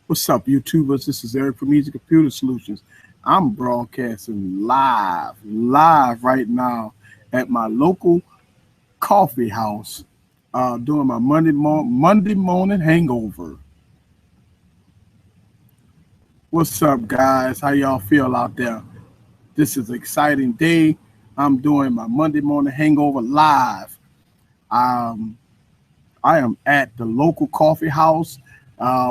What's up, YouTubers? This is Eric from Easy Computer Solutions. I'm broadcasting live right now at my local coffee house, doing my Monday morning hangover. What's up, guys? How y'all feel out there? This is an exciting day. I'm doing my Monday morning hangover live. Um, I am at the local coffee house,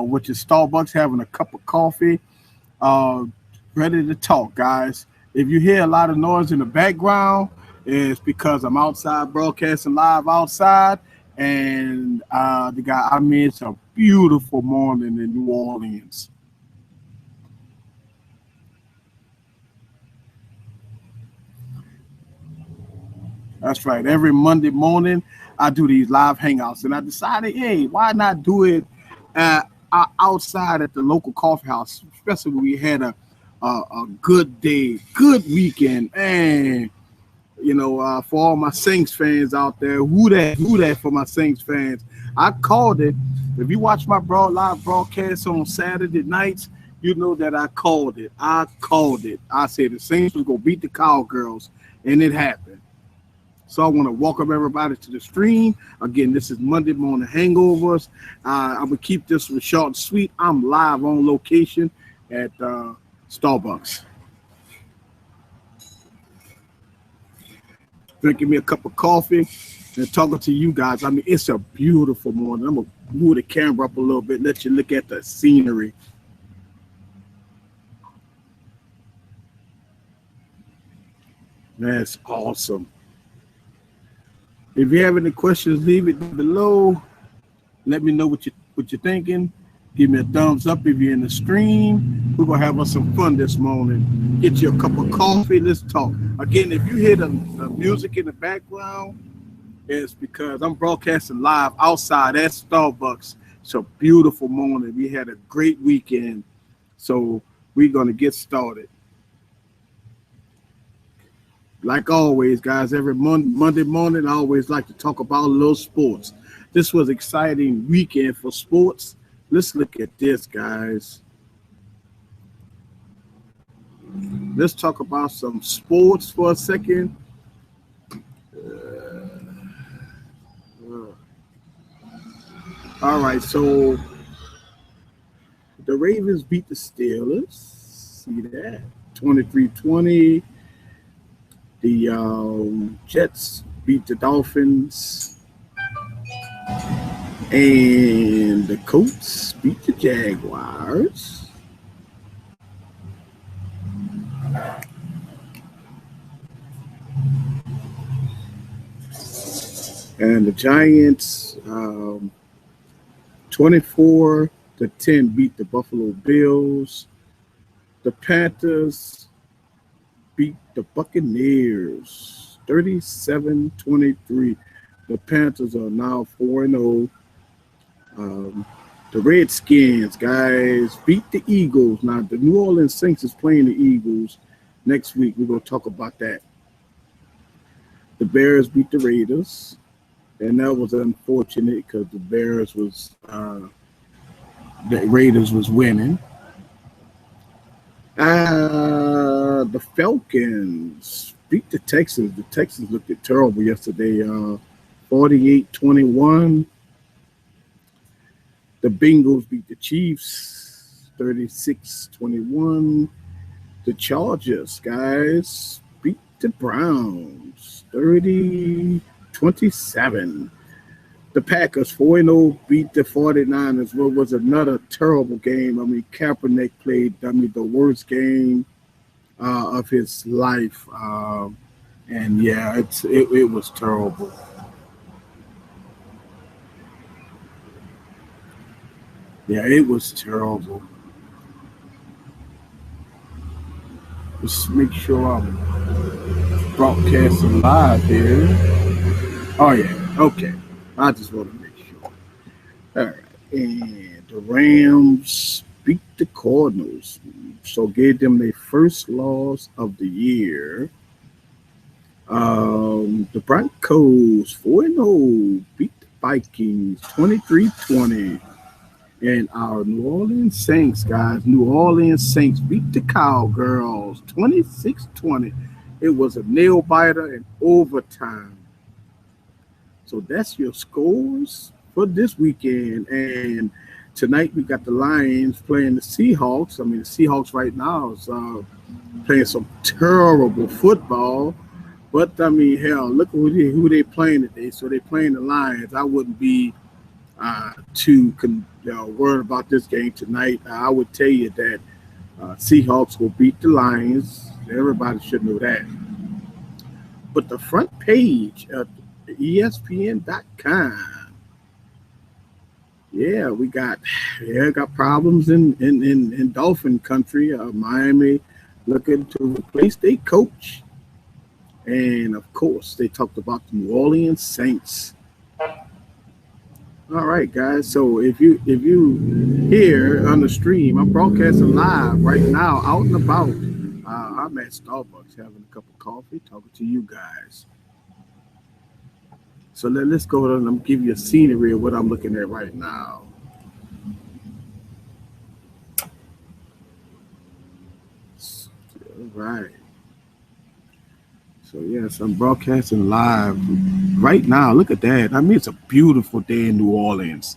which is Starbucks, having a cup of coffee. Uh, Ready to talk, guys. If you hear a lot of noise in the background, it's because I'm outside broadcasting live outside. And I mean, it's a beautiful morning in New Orleans. That's right. Every Monday morning, I do these live hangouts, and I decided, hey, why not do it outside at the local coffee house, especially when we had a good day, good weekend, and for all my Saints fans out there, who that for my Saints fans. I called it. If you watch my live broadcast on Saturday nights, you know that I called it. I called it. I said the Saints was gonna beat the Cowgirls, and it happened. So I want to welcome everybody to the stream. Again, this is Monday Morning Hangovers. I'm going to keep this one short and sweet. I'm live on location at Starbucks. Drinking me a cup of coffee and talking to you guys. I mean, it's a beautiful morning. I'm going to move the camera up a little bit, let you look at the scenery. That's awesome. If you have any questions, leave it below. Let me know what you're thinking. Give me a thumbs up if you're in the stream. We're gonna have us some fun this morning. Get you a cup of coffee. Let's talk. Again, if you hear the music in the background, it's because I'm broadcasting live outside at Starbucks. It's a beautiful morning. We had a great weekend, so we're gonna get started. Like always, guys, every Monday morning, I always like to talk about a little sports. This was an exciting weekend for sports. Let's look at this, guys. Let's talk about some sports for a second. All right, so the Ravens beat the Steelers. See that? 23-20. The Jets beat the Dolphins, and the Colts beat the Jaguars. And the Giants, 24-10, beat the Buffalo Bills. The Panthers beat the Buccaneers 37-23. The Panthers are now 4-0. The Redskins, guys, beat the Eagles. Now, the New Orleans Saints is playing the Eagles next week. We're going to talk about that. The Bears beat the Raiders, and that was unfortunate because the Raiders was winning. The Falcons beat the Texans. The Texans looked terrible yesterday, 48-21. The Bengals beat the Chiefs, 36-21. The Chargers, guys, beat the Browns, 30-27. The Packers, 4-0, beat the 49ers. What was another terrible game. I mean, Kaepernick played, the worst game of his life. And, yeah, it was terrible. Yeah, it was terrible. Just make sure I'm broadcasting live here. Oh, yeah, okay. I just want to make sure. All right. And the Rams beat the Cardinals, so gave them their first loss of the year. The Broncos 4-0 beat the Vikings 23-20. And our New Orleans Saints, guys, New Orleans Saints beat the Cowgirls 26-20. It was a nail biter in overtime. So that's your scores for this weekend. And tonight we got the Lions playing the Seahawks. I mean, the Seahawks right now is playing some terrible football. But I mean, hell, look who they playing today. So they playing the Lions. I wouldn't be too worried about this game tonight. I would tell you that Seahawks will beat the Lions. Everybody should know that. But the front page of ESPN.com, yeah, got problems in Dolphin country. Miami looking to replace their coach, and of course they talked about the New Orleans Saints. All right, guys. So if you here on the stream, I'm broadcasting live right now, out and about. I'm at Starbucks having a cup of coffee, talking to you guys. So let's go ahead and I'm give you a scenery of what I'm looking at right now. All right. So yes, I'm broadcasting live right now. Look at that. I mean, it's a beautiful day in New Orleans.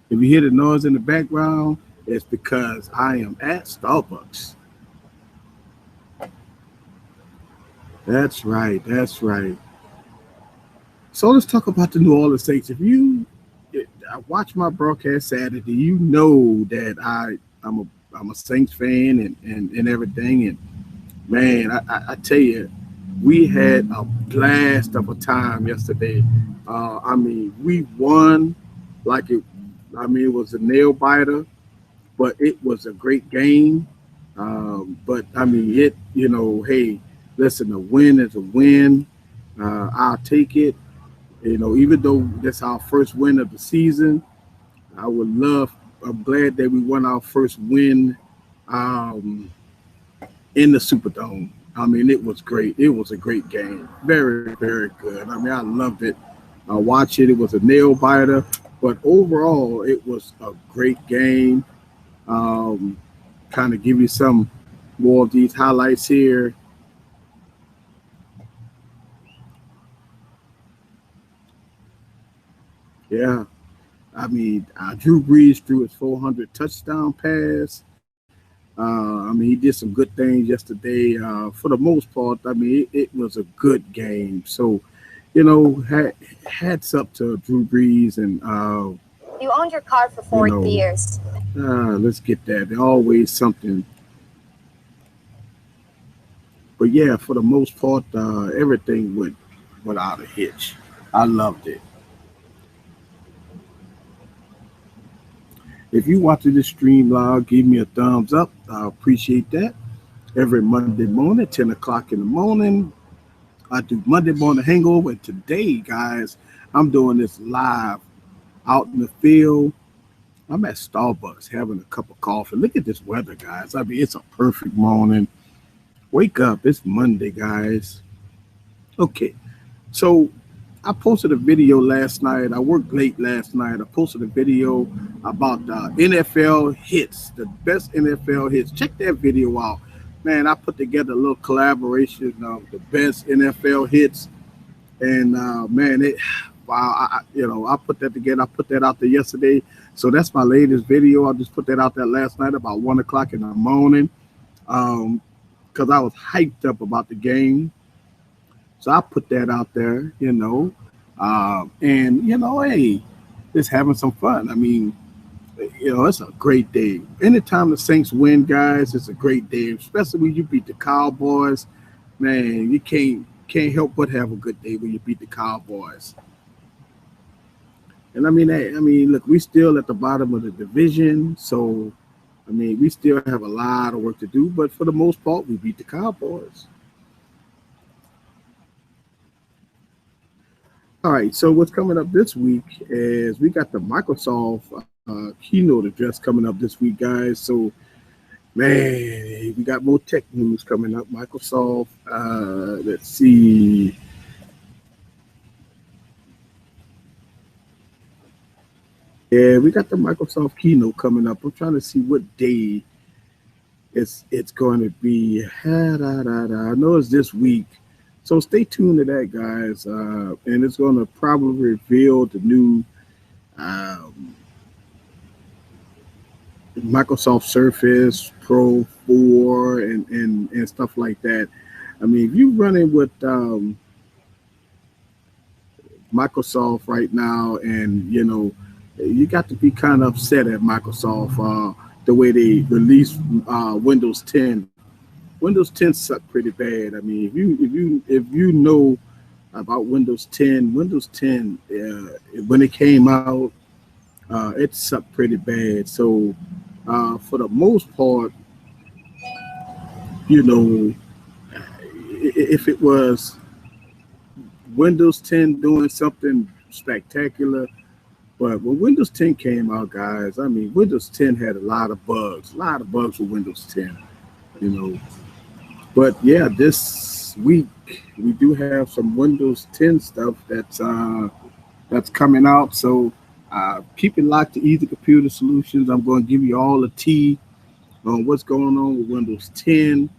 If you hear the noise in the background, it's because I am at Starbucks. That's right. That's right. So let's talk about the New Orleans Saints. If you watch my broadcast Saturday, you know that I'm a Saints fan and everything. And man, I tell you, we had a blast of a time yesterday. I mean, we won like it. I mean, it was a nail biter, but it was a great game. But I mean, hey, listen, a win is a win. I'll take it. Even though that's our first win of the season, I would love. I'm glad that we won our first win um, in the Superdome. I mean, it was great. It was a great game. Very, very good. I mean, I loved it. I watched it. It was a nail biter, but overall, it was a great game. Um, Kind of give you some more of these highlights here. Yeah, I mean, Drew Brees threw his 400 touchdown pass. I mean, he did some good things yesterday. For the most part, I mean, it was a good game. So, hats up to Drew Brees and You owned your car for 4 years. let's get that. There's always something. But yeah, for the most part, everything went without a hitch. I loved it. If you watching this stream live, give me a thumbs up. I appreciate that. Every Monday morning, 10 o'clock in the morning, I do Monday morning hangover. And today, guys, I'm doing this live out in the field. I'm at Starbucks having a cup of coffee. Look at this weather, guys. I mean, it's a perfect morning. Wake up. It's Monday, guys. Okay. So I posted a video last night. I worked late last night. I posted a video about NFL hits, the best NFL hits. Check that video out. Man, I put together a little collaboration of the best NFL hits. And man, wow, I put that together. I put that out there yesterday. So that's my latest video. I just put that out there last night about 1 o'clock in the morning. Because I was hyped up about the game. So I put that out there. And hey, just having some fun. I mean, it's a great day. Anytime the Saints win, guys, it's a great day. Especially when you beat the Cowboys, man. You can't help but have a good day when you beat the Cowboys. And I mean, look, we still at the bottom of the division, so I mean, we still have a lot of work to do. But for the most part, we beat the Cowboys. All right, so what's coming up this week is we got the Microsoft keynote address coming up this week, guys. So, man, we got more tech news coming up. Microsoft, let's see. Yeah, we got the Microsoft keynote coming up. I'm trying to see what day it's going to be. I know it's this week. So stay tuned to that, guys. And it's going to probably reveal the new um, Microsoft Surface Pro 4 and stuff like that. I mean, if you're running with Microsoft right now, and you got to be kind of upset at Microsoft the way they release Windows 10. Windows 10 sucked pretty bad. I mean, if you know about Windows 10, Windows 10 when it came out, it sucked pretty bad. So for the most part, you know, if it was Windows 10 doing something spectacular, but when Windows 10 came out, guys, I mean, Windows 10 had a lot of bugs with Windows 10, you know. But yeah, this week we do have some Windows 10 stuff that's coming out. So keep it locked to Easy Computer Solutions. I'm going to give you all the tea on what's going on with Windows 10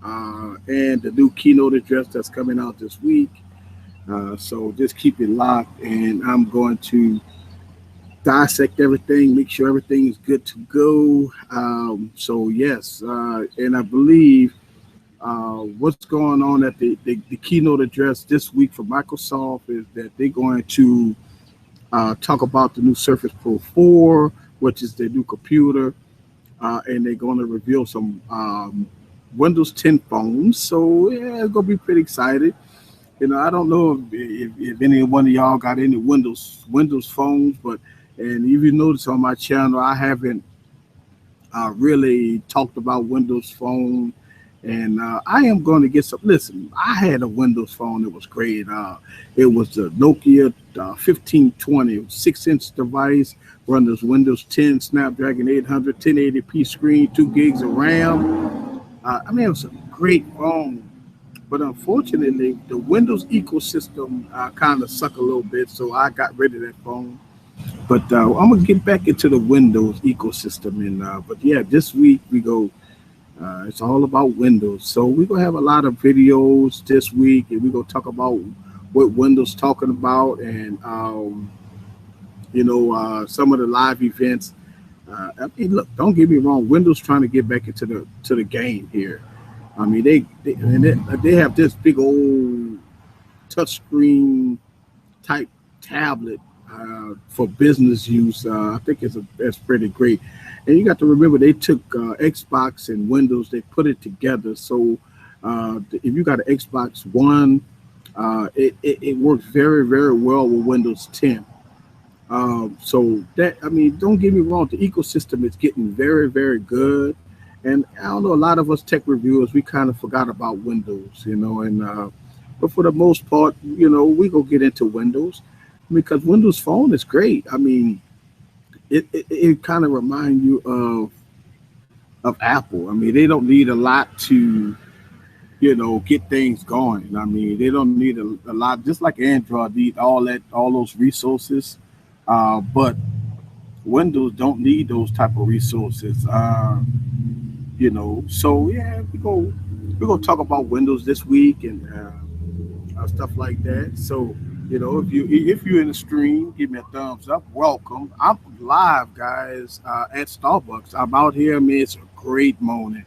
and the new keynote address that's coming out this week. So just keep it locked, and I'm going to dissect everything, make sure everything is good to go. So yes, and I believe what's going on at the keynote address this week for Microsoft is that they're going to talk about the new Surface Pro 4, which is their new computer, and they're going to reveal some Windows 10 phones. So yeah, it's going to be pretty excited. I don't know if any one of y'all got any Windows phones, but and if you notice on my channel, I haven't really talked about Windows Phone, and I am going to get some. Listen, I had a Windows Phone. It was great. It was the Nokia 1520, 6-inch device, run this Windows 10 Snapdragon 800, 1080p screen, 2 gigs of RAM. I mean, it was a great phone. But unfortunately, the Windows ecosystem kind of suck a little bit, so I got rid of that phone. But I'm gonna get back into the Windows ecosystem, and but yeah, this week we go. It's all about Windows, so we're gonna have a lot of videos this week, and we're gonna talk about what Windows talking about, and some of the live events. I mean, look, don't get me wrong. Windows trying to get back into the game here. I mean, they have this big old touchscreen type tablet for business use. I think it's pretty great. And you got to remember they took Xbox and Windows, they put it together. So if you got an Xbox One, it works very, very well with Windows 10. So that, I mean, don't get me wrong, the ecosystem is getting very, very good. And I don't know, a lot of us tech reviewers, we kind of forgot about Windows, and but for the most part, we go get into Windows because Windows Phone is great. I mean, it kind of reminds you of Apple. I mean, they don't need a lot to get things going. I mean, they don't need a lot, just like Android need all those resources. But Windows don't need those type of resources. So yeah, we're gonna talk about Windows this week and stuff like that. So if you're in the stream, give me a thumbs up. Welcome. I'm live, guys, at Starbucks. I'm out here. I mean, it's a great morning.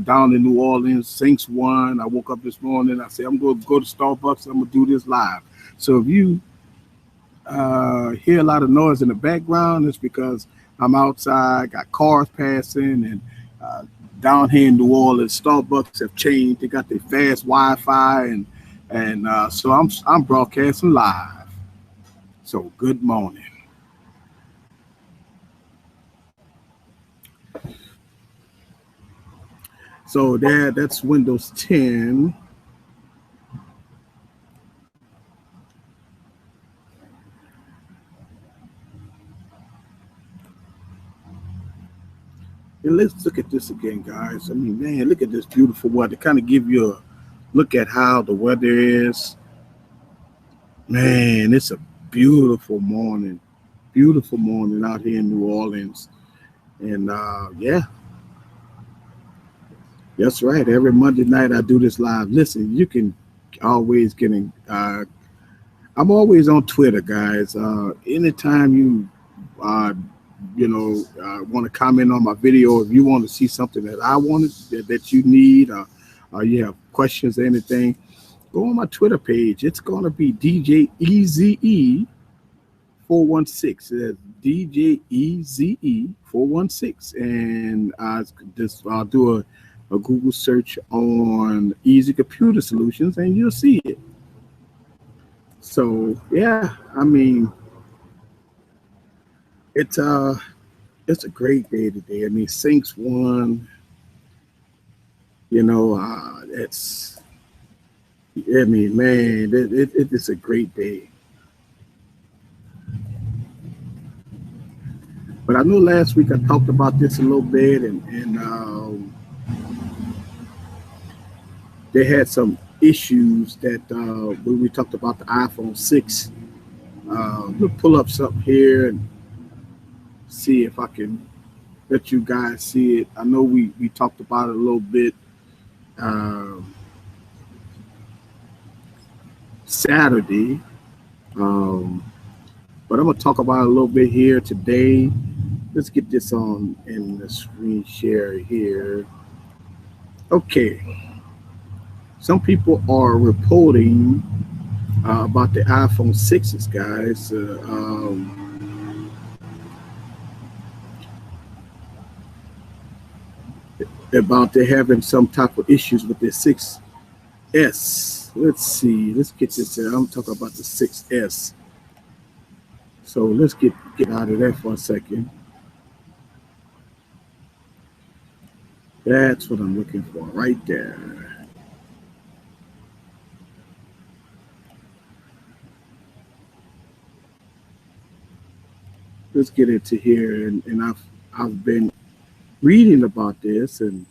Down in New Orleans, Saints won. I woke up this morning. I said I'm going to go to Starbucks. I'm going to do this live. So if you hear a lot of noise in the background, it's because I'm outside, got cars passing, and uh, down here in New Orleans, Starbucks have changed. They got their fast Wi-Fi, and so I'm broadcasting live. So good morning. So that's Windows 10. And let's look at this again, guys. I mean, man, look at this beautiful weather. Kind of give you a look at how the weather is. Man, it's a beautiful morning. beautiful morning out here in New Orleans. And yeah, that's right. Every Monday night I do this live. Listen, you can always get in. I'm always on Twitter, guys. Anytime uh, want to comment on my video, if you want to see something that I wanted that you need, or you have questions or anything, go on my Twitter page. It's going to be DJ Eze 416. That's DJ Eze 416, and I'll do a Google search on Easy Computer Solutions, and you'll see it. So yeah, I mean, it's a great day today. I mean, Saints won. It's I mean, man, it's a great day. But I know last week I talked about this a little bit, and they had some issues that when we talked about the iPhone 6. We'll pull up something here and see if I can let you guys see it. I know we talked about it a little bit Saturday, but I'm going to talk about it a little bit here today. Let's get this on in the screen share here. Okay. Some people are reporting about the iPhone 6s, guys. About they having some type of issues with the 6S. Let's see. Let's get this. I'm talking about the 6S. So let's get out of there for a second. That's what I'm looking for right there. Let's get into here, and I've been reading about this, and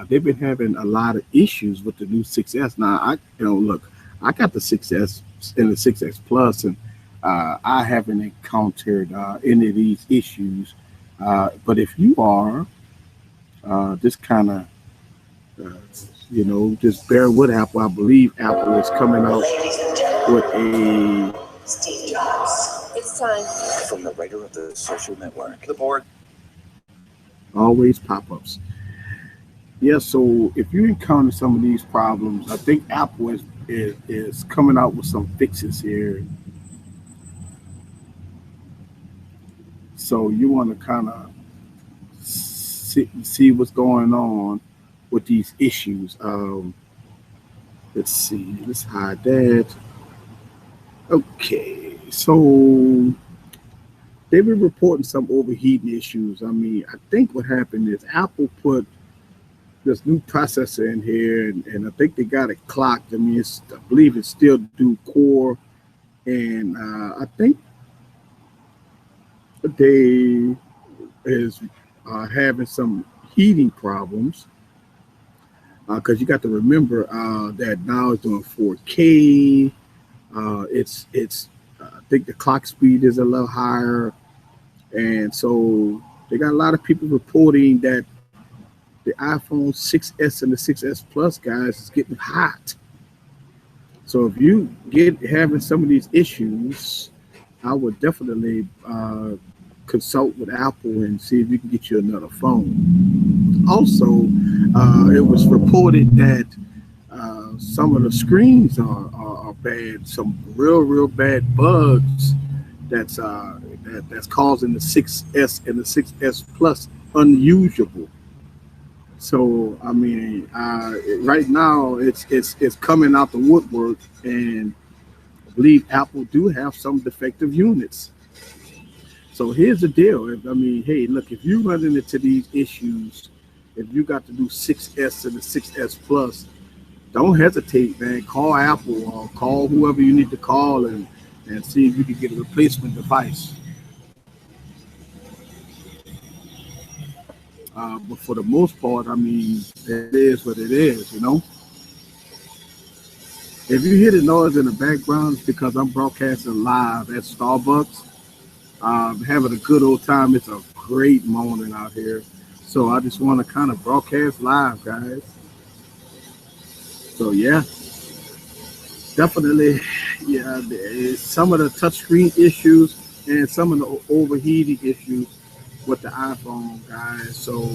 they've been having a lot of issues with the new 6S. Now, look, I got the 6S and the 6S Plus, and I haven't encountered any of these issues. But if you are, just kind of, just bear with Apple. I believe Apple is coming out with a. Steve Jobs. It's time. From the writer of the social network, the board. Always pop-ups. Yeah, so if you encounter some of these problems, I think Apple is coming out with some fixes here. So you want to kind of see what's going on with these issues. Let's see. Let's hide that. Okay, so they've been reporting some overheating issues. I mean, I think what happened is Apple put this new processor in here, and I think they got it clocked. I mean, I believe it's still dual core, and I think they is having some heating problems because you got to remember that now it's doing 4K. I think the clock speed is a little higher, and so they got a lot of people reporting that the iPhone 6S and the 6S Plus, guys, is getting hot. So if you having some of these issues, I would definitely consult with Apple and see if you can get you another phone. Also, it was reported that some of the screens are bad. Some real bad bugs that's causing the 6S and the 6S Plus unusable. So I mean, right now it's coming out the woodwork, and I believe Apple do have some defective units. So here's the deal. I mean, hey, look, if you run into these issues, if you got to do 6S and the 6S Plus, don't hesitate, man. Call Apple or call whoever you need to call and see if you can get a replacement device. But for the most part, I mean, it is what it is, you know. If you hear the noise in the background, it's because I'm broadcasting live at Starbucks, having a good old time. It's a great morning out here. So I just want to kind of broadcast live, guys. So yeah, definitely, yeah. Some of the touchscreen issues and some of the overheating issues with the iPhone, guys. So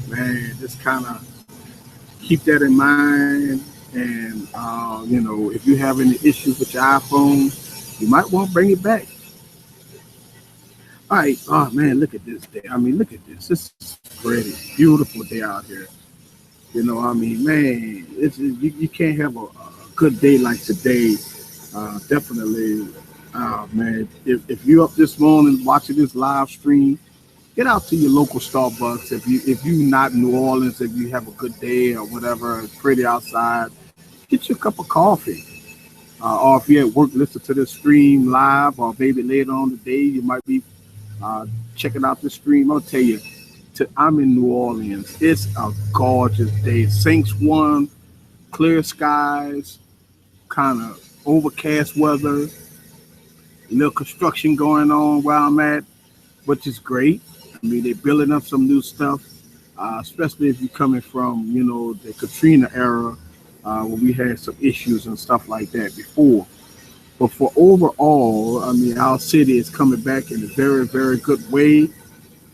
man, just kind of keep that in mind. And if you have any issues with your iPhone, you might want to bring it back. All right. Oh man, look at this day. I mean, look at this. This is pretty beautiful day out here. I mean, man, you can't have a good day like today. Definitely, man. If you're up this morning watching this live stream, get out to your local Starbucks. If you not in New Orleans, if you have a good day or whatever, it's pretty outside, get you a cup of coffee. Or if you're at work, listen to this stream live, or maybe later on today, you might be uh, checking out the stream. I'll tell you, I'm in New Orleans. It's a gorgeous day. Saints won, clear skies, kind of overcast weather, a little construction going on where I'm at, which is great. I mean, they're building up some new stuff, especially if you're coming from, the Katrina era, when we had some issues and stuff like that before. But for overall, I mean, our city is coming back in a very, very good way.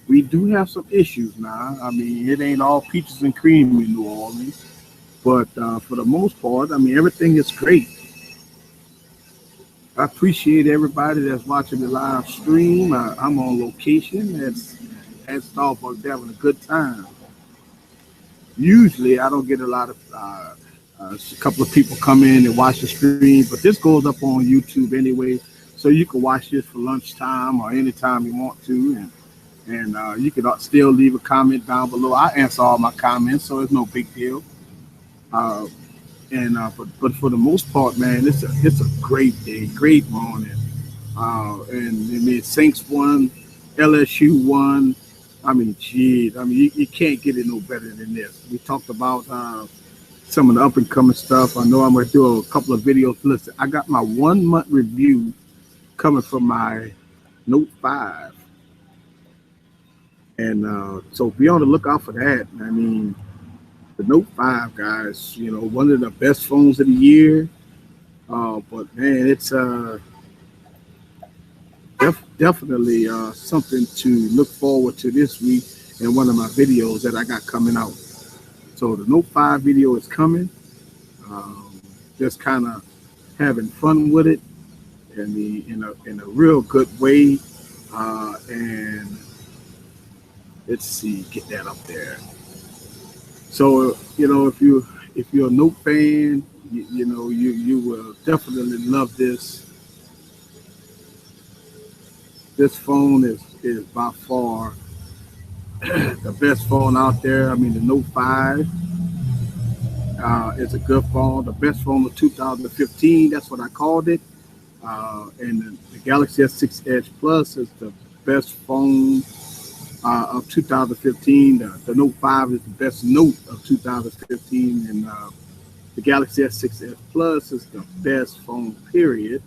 We do have some issues now. I mean, it ain't all peaches and cream in New Orleans, but for the most part, I mean, everything is great. I appreciate everybody that's watching the live stream. I'm on location at Starbucks having a good time. Usually, I don't get a lot of a couple of people come in and watch the stream, but this goes up on YouTube anyway, so you can watch this for lunchtime or anytime you want to, and you can still leave a comment down below. I answer all my comments, so it's no big deal. Uh, but for the most part, man, it's a great day, great morning. And I mean, Saints won, LSU won. I mean, geez, I mean, you can't get it no better than this. We talked about some of the up and coming stuff. I know I'm gonna do a couple of videos. Listen, I got my 1 month review coming from my Note 5, and so be on the lookout for that. I mean, the Note 5, guys, one of the best phones of the year. But man, it's definitely something to look forward to this week in one of my videos that I got coming out. So the Note 5 video is coming. Um, just kind of having fun with it in a real good way. And let's see, get that up there. So if you're a Note fan, you will definitely love this. This phone is by far the best phone out there. I mean, the Note 5 is a good phone. The best phone of 2015. That's what I called it. And the Galaxy S6 Edge Plus is the best phone of 2015. The Note 5 is the best Note of 2015, and the Galaxy S6 Edge Plus is the best phone, period.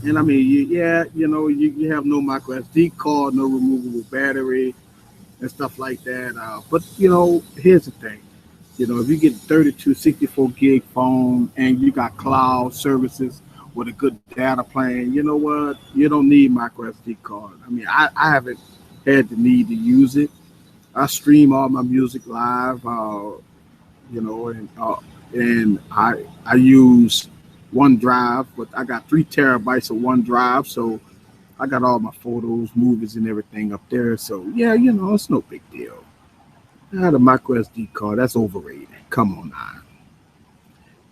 And I mean, you have no micro SD card, no removable battery, and stuff like that. But here's the thing. If you get 32, 64 gig phone and you got cloud services with a good data plan, you know what? You don't need micro SD card. I mean, I haven't had the need to use it. I stream all my music live, and I use OneDrive, but I got 3 terabytes of OneDrive, so I got all my photos, movies, and everything up there. So yeah, it's no big deal. The micro SD card, that's overrated. Come on now.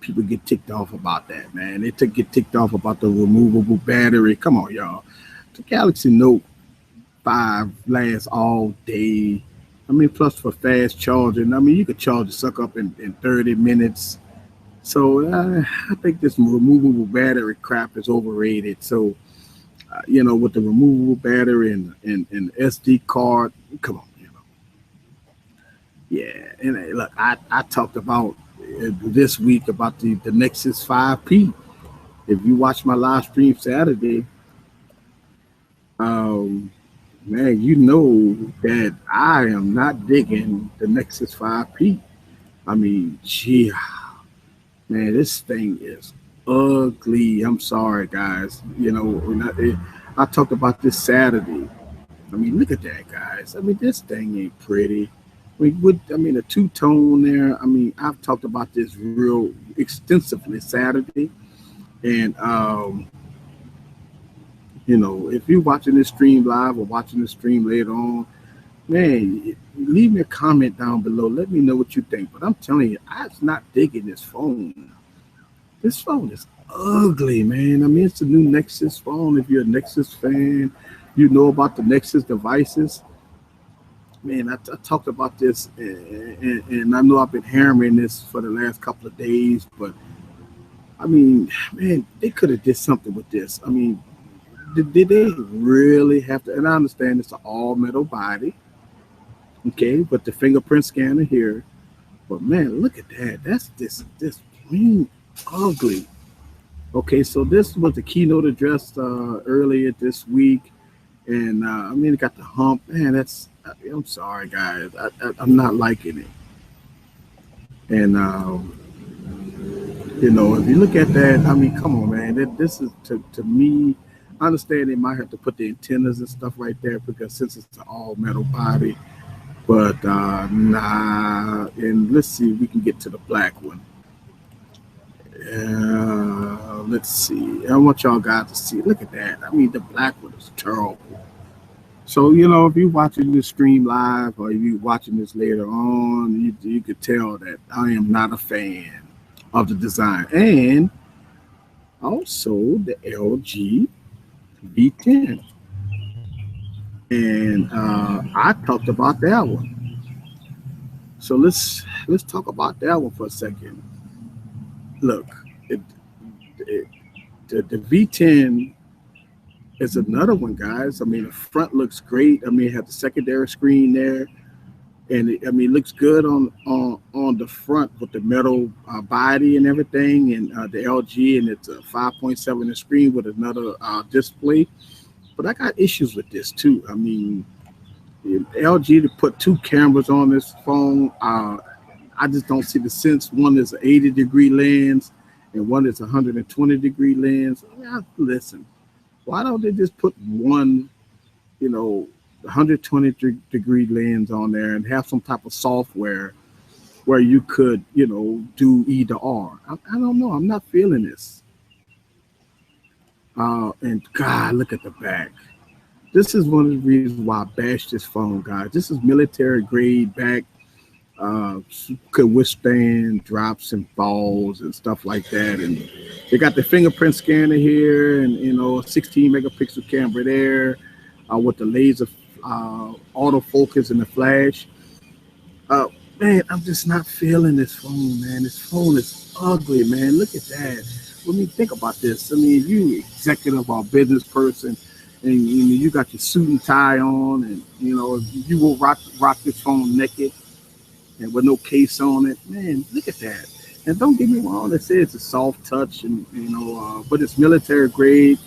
People get ticked off about that, man. They get ticked off about the removable battery. Come on, y'all. The Galaxy Note 5 lasts all day. I mean, plus for fast charging. I mean, you could charge the sucker up in 30 minutes. So I think this removable battery crap is overrated. So, with the removable battery and SD card, come on. Yeah, and look, I talked about this week about the Nexus 5P. If you watch my live stream Saturday, um, man, you know that I am not digging the Nexus 5P. I mean, gee, man, this thing is ugly. I'm sorry, guys. You know, I talked about this Saturday. I mean, look at that, guys. I mean, this thing ain't pretty. I mean, a two-tone there. I mean, I've talked about this real extensively Saturday, and you know, if you're watching this stream live or watching the stream later on, man, leave me a comment down below. Let me know what you think. But I'm telling you, I'm not digging this phone. This phone is ugly, man. I mean, it's a new Nexus phone. If you're a Nexus fan, you know about the Nexus devices. Man, I talked about this, and I know I've been hammering this for the last couple of days, but I mean, man, they could have did something with this. I mean, did they really have to? And I understand it's an all metal body, okay, but the fingerprint scanner here. But man, look at that. That's this plain ugly. Okay, so this was the keynote address earlier this week, and I mean, it got the hump. Man, I'm sorry, guys. I'm not liking it. And you know, if you look at that, I mean, come on, man. This is to me. I understand they might have to put the antennas and stuff right there because since it's an all metal body, but nah. And let's see if we can get to the black one. Let's see. I want y'all guys to see. Look at that. I mean, the black one is terrible. So, you know, if you're watching this stream live or if you're watching this later on, you could tell that I am not a fan of the design. And also the LG V10. And I talked about that one. So let's talk about that one for a second. Look, the V10 is another one, guys. I mean, the front looks great. I mean, it has the secondary screen there, and I mean, it looks good on the front with the metal body and everything, and the LG, and it's a 5.7 inch screen with another display. But I got issues with this too. I mean, LG to put two cameras on this phone, I just don't see the sense. One is an 80-degree lens, and one is a 120-degree lens. Listen. Why don't they just put one, you know, 120-degree lens on there and have some type of software where you could, you know, do either or? I don't know. I'm not feeling this. And God, look at the back. This is one of the reasons why I bashed this phone, guys. This is military grade back. Could withstand drops and falls and stuff like that. And they got the fingerprint scanner here, and you know, a 16 megapixel camera there, with the laser autofocus and the flash. Man, I'm just not feeling this phone, man. This phone is ugly, man. Look at that. When you think about this, I mean, if you executive or business person, and you got your suit and tie on, and you know, you will rock this phone naked and with no case on it, man, look at that. And don't get me wrong, they say it's a soft touch, and you know, but it's military grade.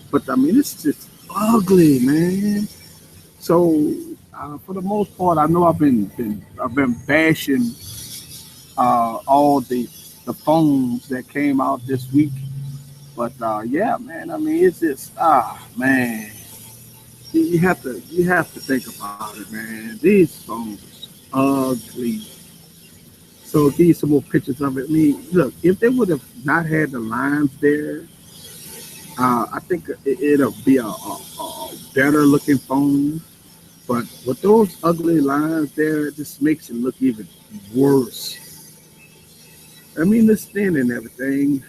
But I mean, it's just ugly, man. So for the most part, I know I've been bashing all the phones that came out this week. But yeah, man, I mean, it's just man, you have to think about it, man. These phones ugly. So give you some more pictures of it. I mean, look, if they would have not had the lines there, I think it'll be a better looking phone. But with those ugly lines there, it just makes it look even worse. I mean, the stand and everything,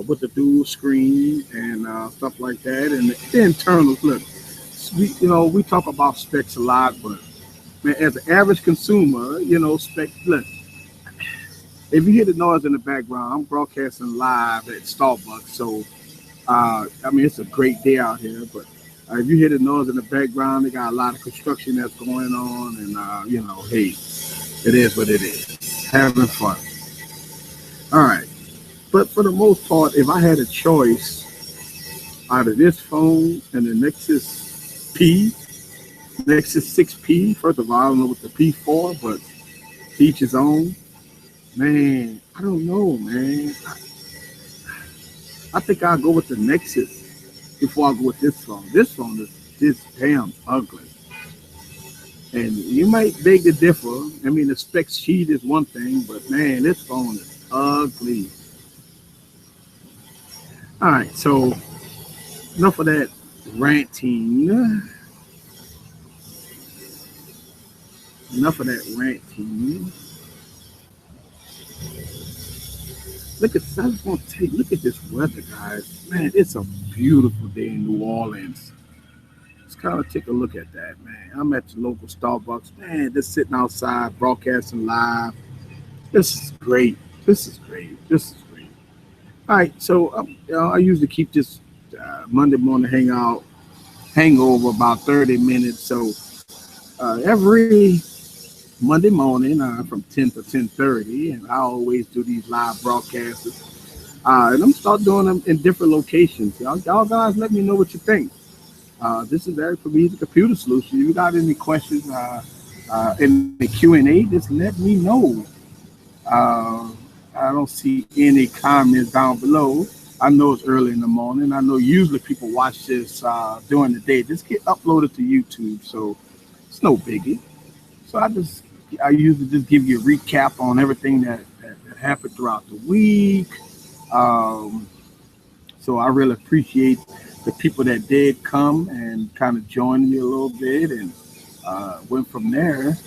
with the dual screen and stuff like that, and the internals. Look, we talk about specs a lot, but man, as an average consumer, you know, look, if you hear the noise in the background, I'm broadcasting live at Starbucks, so I mean, it's a great day out here, but if you hear the noise in the background, they got a lot of construction that's going on, and you know, hey, it is what it is. having fun. All right. But for the most part, if I had a choice out of this phone and the Nexus 6P, first of all, I don't know what the P for, but each his own. Man, I don't know, man. I think I'll go with the Nexus before I go with this phone. This phone is just damn ugly. And you might beg to differ. I mean, the spec sheet is one thing, but man, this phone is ugly. All right, so enough of that ranting. Enough of that ranting. Look at, I just want to tell you, look at this weather, guys. Man, it's a beautiful day in New Orleans. Let's kind of take a look at that, man. I'm at the local Starbucks, man, just sitting outside, broadcasting live. This is great. This is great. This is great. All right, so I usually keep this Monday morning hangover about 30 minutes. So every Monday morning from 10 to 10:30, and I always do these live broadcasts. And I'm start doing them in different locations. Y'all guys, let me know what you think. This is Eric from the Computer Solution. If you got any questions in the Q&A, just let me know. I don't see any comments down below. I know it's early in the morning. I know usually people watch this during the day. This get uploaded to YouTube, so it's no biggie. So I usually just give you a recap on everything that happened throughout the week. So I really appreciate the people that did come and kind of join me a little bit and went from there.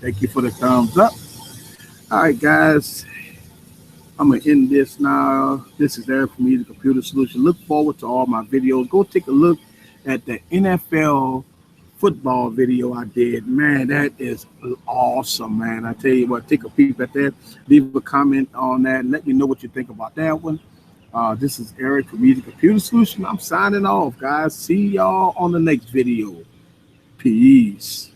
Thank you for the thumbs up. All right, guys. I'm going to end this now. This is Eric from the Computer Solution. Look forward to all my videos. Go take a look at the NFL football video I did. Man, that is awesome, man. I tell you what, take a peep at that. Leave a comment on that and let me know what you think about that one. This is Eric from the Computer Solution. I'm signing off, guys. See y'all on the next video. Peace.